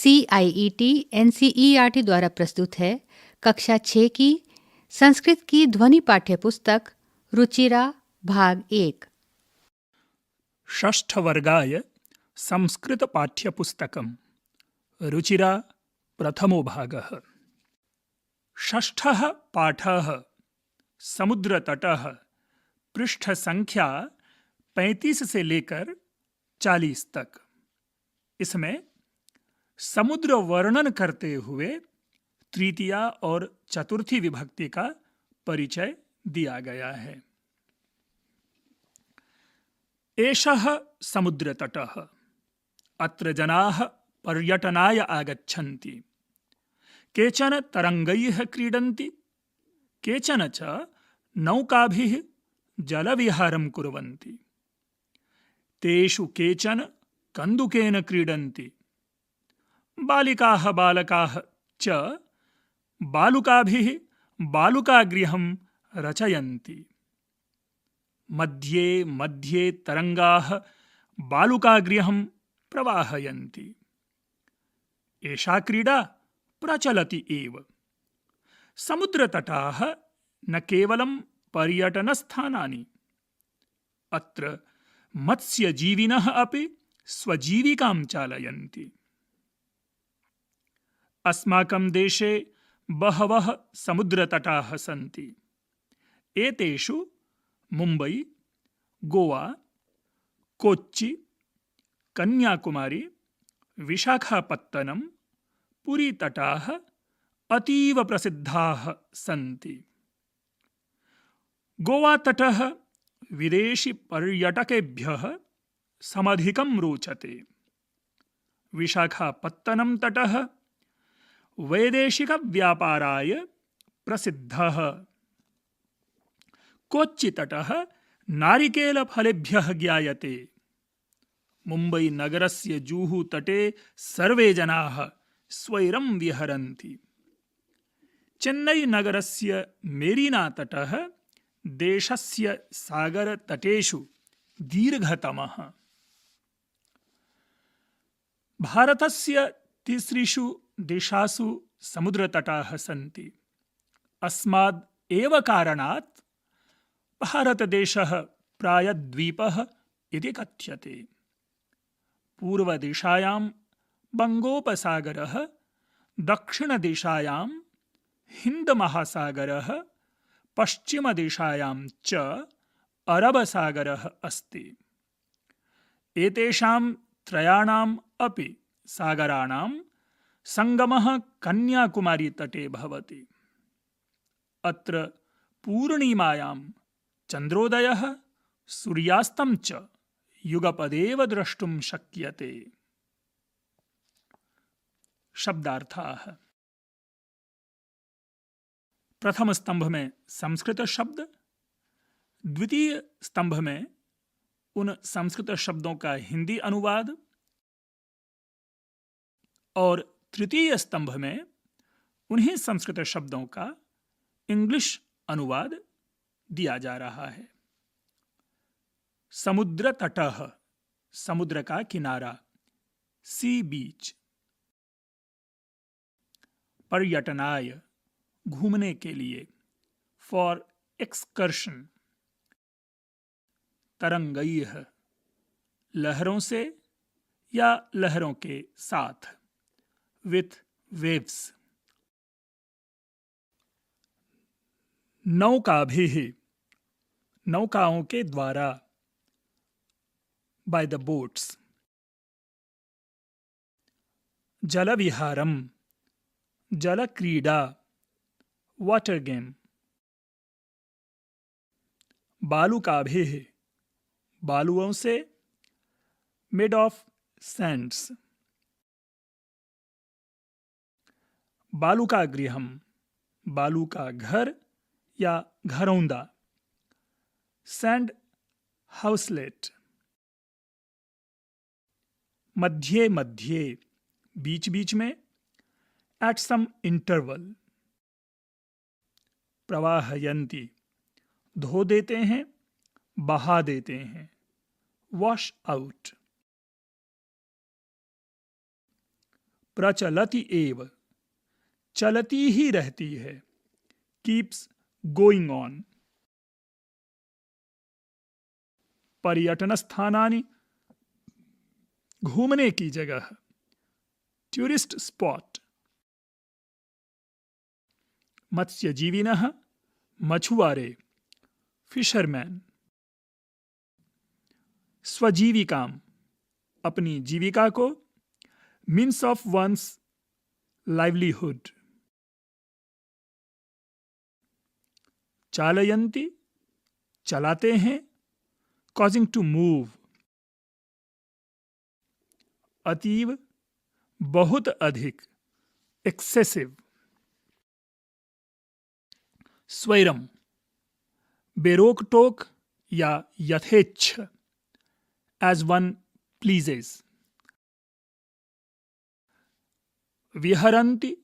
CIET NCERT द्वारा प्रस्तुत है कक्षा 6 की संस्कृत की ध्वनि पाठ्य पुस्तक रुचिरा भाग 1। षष्ठवर्गाय संस्कृतपाठ्यपुस्तकं रुचिरा प्रथमो भागः। षष्ठः पाठः समुद्रतटः, पृष्ठसंख्या 35 से लेकर 40 तक। इसमें समुद्र वर्णन करते हुए तृतीया और चतुर्थी विभक्ति का परिचय दिया गया है। एषः समुद्रतटः, अत्र जनाः पर्यटनाय आगच्छन्ति। केचन तरङ्गैः क्रीडन्ति, केचन च नौकाभिः जलविहारं कुर्वन्ति। तेषु केचन कन्दुकेन क्रीडन्ति। बालिकाः बालकाः च बालुकाभिः बालुकागृहं रचयन्ति। मध्ये मध्ये तरङ्गाः बालुकागृहं प्रवाहयन्ति। एषा क्रीडा प्रचलति एव। समुद्रतटाः न केवलं पर्यटनस्थानानि, अत्र मत्स्यजीविनः अपि स्वजीविकां चालयन्ति। अस्माकं देशे बहवः समुद्रतटाः सन्ति। एतेषु मुम्बै, गोवा, कोच्चि, कन्याकुमारी, विशाखापत्तनम, पुरीतटाः अतीव प्रसिद्धाः सन्ति। गोवातटः विदेशीपर्यटकेभ्यः समधिकं रोचते। विशाखापत्तनम तटः वैदेशिकव्यापाराय प्रसिद्धः। कोच्चितटः नारिकेलफलेभ्यः ज्ञायते। मुम्बै नगरस्य जूहू तटे सर्वे जनाः स्वैरं विहरन्ति। चेन्नई नगरस्य मेरीना तटः देशस्य सागरतटेषु दीर्घतमः। भारतस्य 3 देशासु समुद्रतटाः सन्ति। अस्माद् एव कारणात् भारतदेशः प्रायद्वीपः इति कथ्यते। पूर्वदिशायां बङ्गोपसागरः, दक्षिणदिशायां हिन्दमहासागरः, पश्चिमदिशायां च अरबसागरः अस्ति। एतेषां त्रयाणाम् अपि सागराणां संगमः कन्याकुमारी तटे भवति। अत्र पूर्णिमायां चन्द्रोदयः सूर्यास्तं च युगपदेव द्रष्टुं शक्यते। शब्दार्थाः। प्रथम स्तंभ में संस्कृत शब्द, द्वितीय स्तंभ में उन संस्कृत शब्दों का हिंदी अनुवाद और तृतीय स्तंभ में उन्हीं संस्कृत शब्दों का इंग्लिश अनुवाद दिया जा रहा है। समुद्र तटः, समुद्र का किनारा, सी बीच। पर्यटनाय, घूमने के लिए, फॉर एक्सकर्शन। तरंगैः, लहरों से या लहरों के साथ, विथ वेव्स। नौकाभिः, नौकाओं के द्वारा, बाय द बोट्स। जलविहारम, जल क्रीड़ा, वाटर गेम। बालुकाभिः, बालुओं से, मेड ऑफ सैंड्स। बालुका गृहम, बालू का घर या घरौंदा, सैंड हाउसलेट। मध्ये मध्ये, बीच बीच में, एट सम इंटरवल। प्रवाहयन्ति, धो देते हैं, बहा देते हैं, वॉश आउट। प्रचलति एव, चलती ही रहती है, कीप्स गोइंग ऑन। पर्यटन स्थानानि, घूमने की जगह, टूरिस्ट स्पॉट। मत्स्यजीविनः, मछुआरे, फिशरमैन। स्वजीविकाम, अपनी जीविका को, मीन्स ऑफ वंस लाइवलीहुड। चालयन्ति, चलाते हैं, कॉजिंग टू मूव। अतीव, बहुत अधिक, एक्सेसिव। स्वैरम, बेरोक टोक या यथेच्छ, एज वन प्लीजेस। विहरन्ति,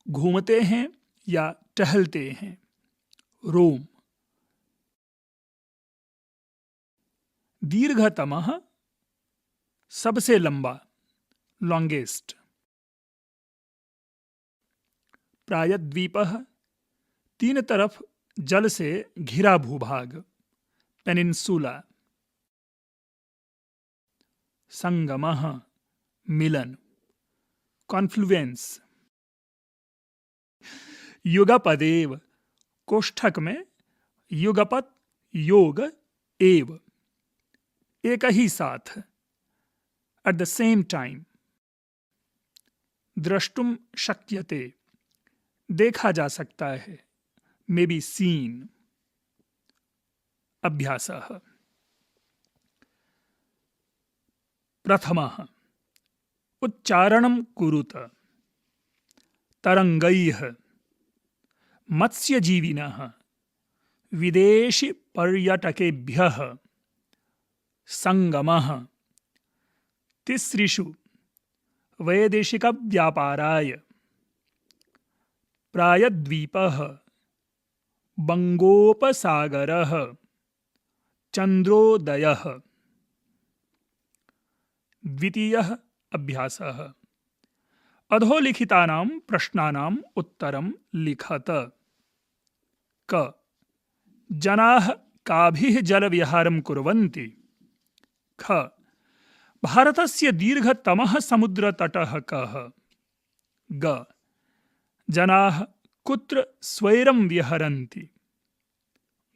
घूमते हैं या टहलते हैं, रोम। दीर्घतमः, सबसे लंबा, लॉन्गेस्ट। प्रायद्वीपः, तीन तरफ जल से घिरा भूभाग, पेनिनसुला। संगमः, मिलन, कॉन्फ्लुएंस। युगपदेव, कोष्ठक में युगपत, योग, एव, एक ही साथ, एट द सेम टाइम। द्रष्टुम शक्यते, देखा जा सकता है, मे बी सीन। अभ्यासः। प्रथमः, उच्चारणं कुरुत। तरंगैः, मत्स्यजीविनः, विदेशी पर्यटकेभ्यः। संगमः, तिसृषु, वैदेशिक व्यापाराय। प्रायद्वीपः, बंगोपसागरः, चंद्रोदयः। द्वितीयः अभ्यासः। अधोलिखितानां प्रश्नानां उत्तरं लिखत। क, जनाः काभिः जलविहारं कुर्वन्ति? ख, भारतस्य दीर्घतमः समुद्रतटः कः? ग, जनाः कुत्र स्वैरं विहरन्ति?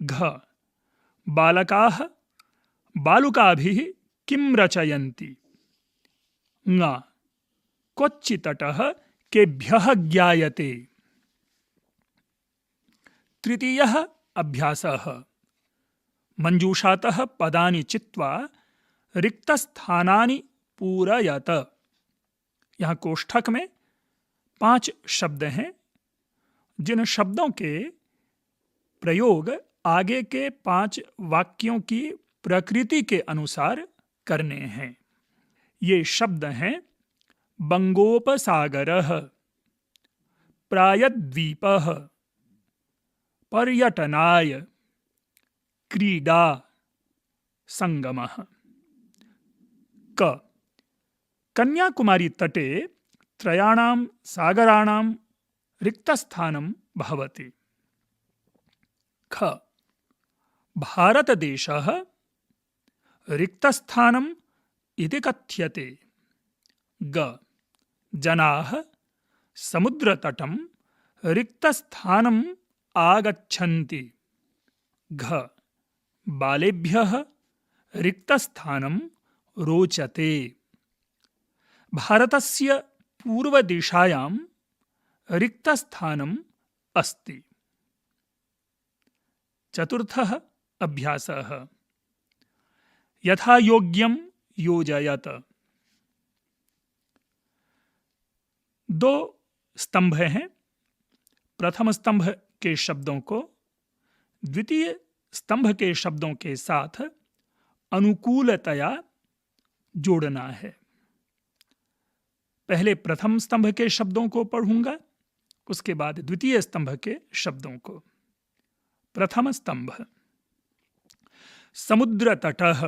घ, बालकाः बालुकाभिः किं रचयन्ति? ङ, क्वचित्तटः केभ्यः ज्ञायते? तृतीयः अभ्यासः। मंजूषातः पदानि चित्वा रिक्तस्थानानि पूरयत। यहाँ कोष्ठक में 5 शब्द हैं, जिन शब्दों के प्रयोग आगे के 5 वाक्यों की प्रकृति के अनुसार करने हैं। ये शब्द हैं बंगोपसागरः, प्रायद्वीपः, पर्यटनाय, क्रीडा, संगमः। क, कन्याकुमारी तटे त्रयाणां सागराणां रिक्तस्थानं भवति। ख, भारतदेशः रिक्तस्थानम् इति कथ्यते। ग, जनाः समुद्रतटं रिक्तस्थानम् आगच्छन्ति। घ, बालेभ्यः रिक्तस्थानं रोचते। भारतस्य पूर्वदिशायां रिक्तस्थानम् अस्ति। चतुर्थः अभ्यासः। यथा योग्यं योजयत। 2 स्तंभ हैं। प्रथम स्तंभ के शब्दों को द्वितीय स्तंभ के शब्दों के साथ अनुकूलतया जोड़ना है। पहले प्रथम स्तंभ के शब्दों को पढ़ूंगा, उसके बाद द्वितीय स्तंभ के शब्दों को। प्रथम स्तंभ। समुद्रतटः,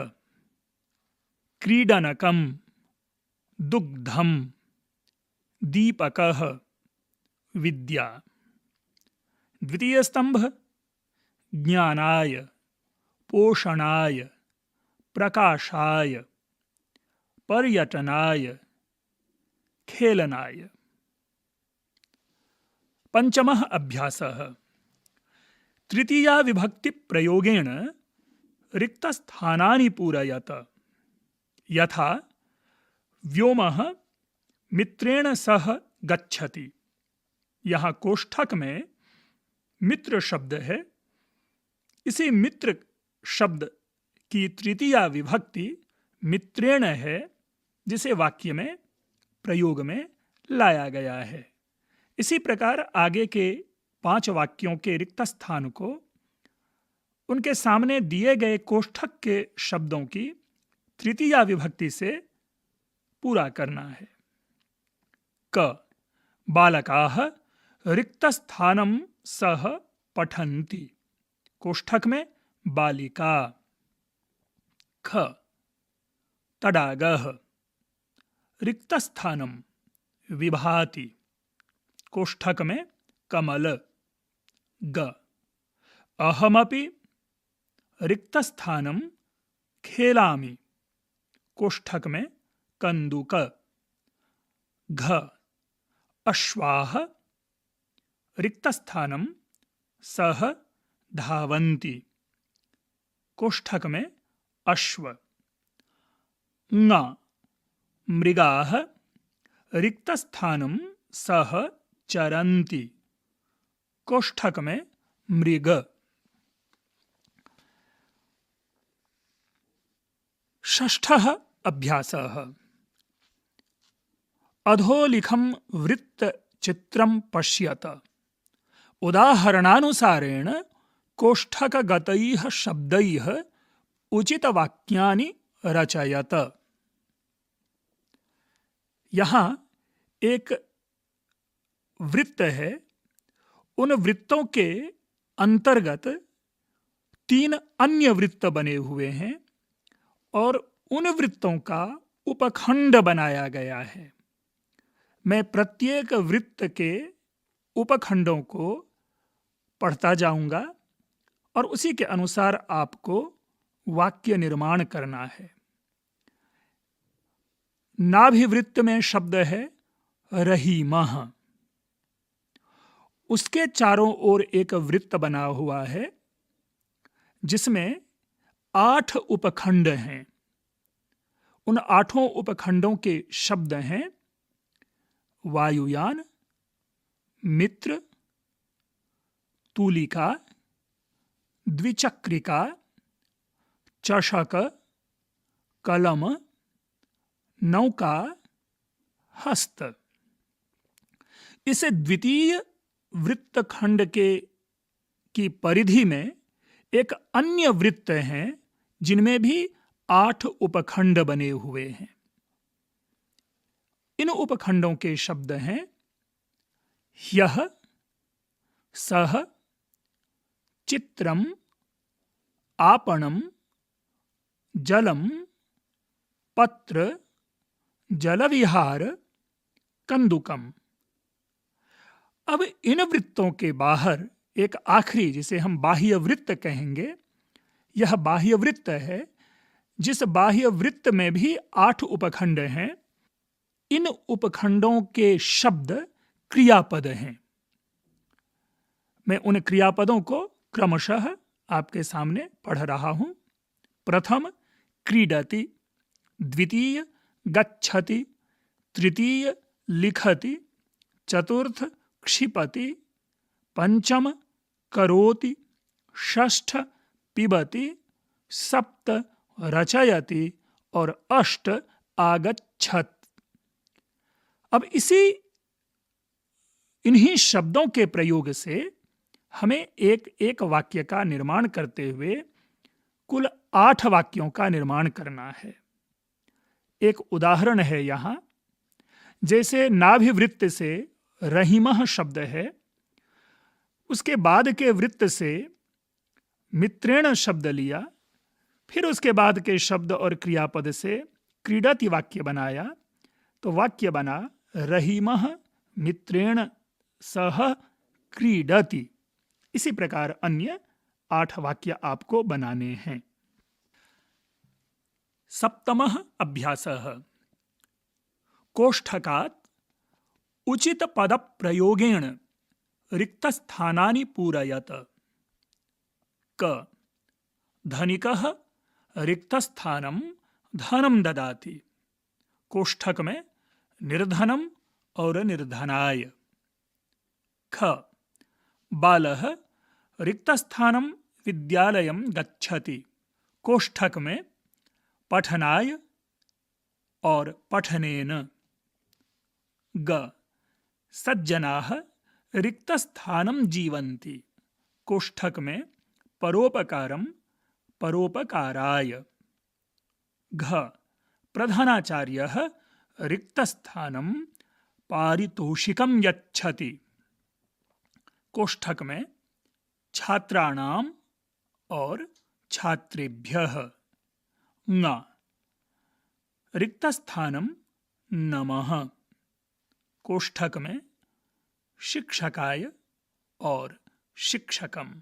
क्रीडनकं, दुग्धं, दीपकः विद्या। द्वितीय स्तंभ ज्ञानाय, पोषणाय, प्रकाशाय, पर्यटनाय, खेलनाय। पंचमः अभ्यासः तृतीया विभक्ति प्रयोगेण रिक्तस्थानानि पूरयत। यथा व्योमः मित्रेण सह गच्छति। यहाँ कोष्ठक में मित्र शब्द है। इसी मित्र शब्द की तृतीया विभक्ति मित्रेण है, जिसे वाक्य में प्रयोग में लाया गया है। इसी प्रकार आगे के 5 वाक्यों के रिक्त स्थान को उनके सामने दिए गए कोष्ठक के शब्दों की तृतीया विभक्ति से पूरा करना है। क बालकाः रिक्तस्थानं सह पठन्ति। कोष्ठक में बालिका। ख तडागः रिक्तस्थानं विभाति। कोष्ठक में कमल। ग अहमपि रिक्तस्थानं खेलामि। कोष्ठक में कन्दुक। घ अश्वाः रिक्तस्थानं सह धावन्ति। कोष्ठक में अश्व। ङ मृगाः रिक्तस्थानं सह चरन्ति। कोष्ठक में मृग। षष्ठः अभ्यासः अधोलिखं वृत्तचित्रं पश्यत। उदाहरणानुसारेण कोष्ठकगतैः शब्दैः उचितवाक्यानि रचयत। यहाँ एक वृत्त है। उन वृत्तों के अंतर्गत 3 अन्य वृत्त बने हुए हैं और उन वृत्तों का उपखंड बनाया गया है। मैं प्रत्येक वृत्त के उपखंडों को पढ़ता जाऊंगा और उसी के अनुसार आपको वाक्य निर्माण करना है। नाभिवृत्त में शब्द है रहीमः। उसके चारों ओर एक वृत्त बना हुआ है जिसमें 8 उपखंड हैं। उन 8 उपखंडों के शब्द हैं वायुयान, मित्र, तूलिका, द्विचक्रिका, चषक, कलम, नौका, हस्त। इस द्वितीय वृत्तखंड की परिधि में एक अन्य वृत्त हैं जिनमें भी 8 उपखंड बने हुए हैं। इन उपखंडों के शब्द हैं ह्यः, सः, चित्रम, आपणम, जलम, पत्र, जलविहार, कंदुकम। अब इन वृत्तों के बाहर एक आखिरी, जिसे हम बाह्य वृत्त कहेंगे, यह बाह्य वृत्त है। जिस बाह्य वृत्त में भी 8 उपखंड हैं। इन उपखंडों के शब्द क्रियापद हैं। मैं उन क्रियापदों को क्रमशः आपके सामने पढ़ रहा हूं। प्रथम क्रीडति, द्वितीय गच्छति, तृतीय लिखति, चतुर्थ क्षिपति, पंचम करोति, षष्ठ पिबति, सप्त रचयति और अष्ट आगच्छत। अब इन्हीं शब्दों के प्रयोग से हमें एक वाक्य का निर्माण करते हुए कुल 8 वाक्यों का निर्माण करना है। एक उदाहरण है यहाँ। जैसे नाभिवृत्त से रहीमः शब्द है, उसके बाद के वृत्त से मित्रेण शब्द लिया, फिर उसके बाद के शब्द और क्रियापद से क्रीडति वाक्य बनाया, तो वाक्य बना रहीमः मित्रेण सह क्रीडति। इसी प्रकार अन्य 8 वाक्य आपको बनाने हैं। सप्तमः अभ्यासः। कोष्ठकात् उचित पद प्रयोगेण रिक्तस्थानानि पूरयत। क धनिकः रिक्तस्थानं धनं ददाति। कोष्ठक में निर्धनम और निर्धनाय। ख बालः रिक्तस्थानं विद्यालयं गच्छति। कोष्ठक में पठनाय और पठनेन। ग सज्जनाः रिक्तस्थानं जीवन्ति। कोष्ठक में परोपकारं परोपकाराय। घ प्रधानाचार्यः रिक्तस्थानं पारितोषिकं यच्छति। कोष्ठक में छात्राणाम और छात्रेभ्यः। ङ रिक्तस्थानं नमः। कोष्ठक में शिक्षकाय और शिक्षकम्।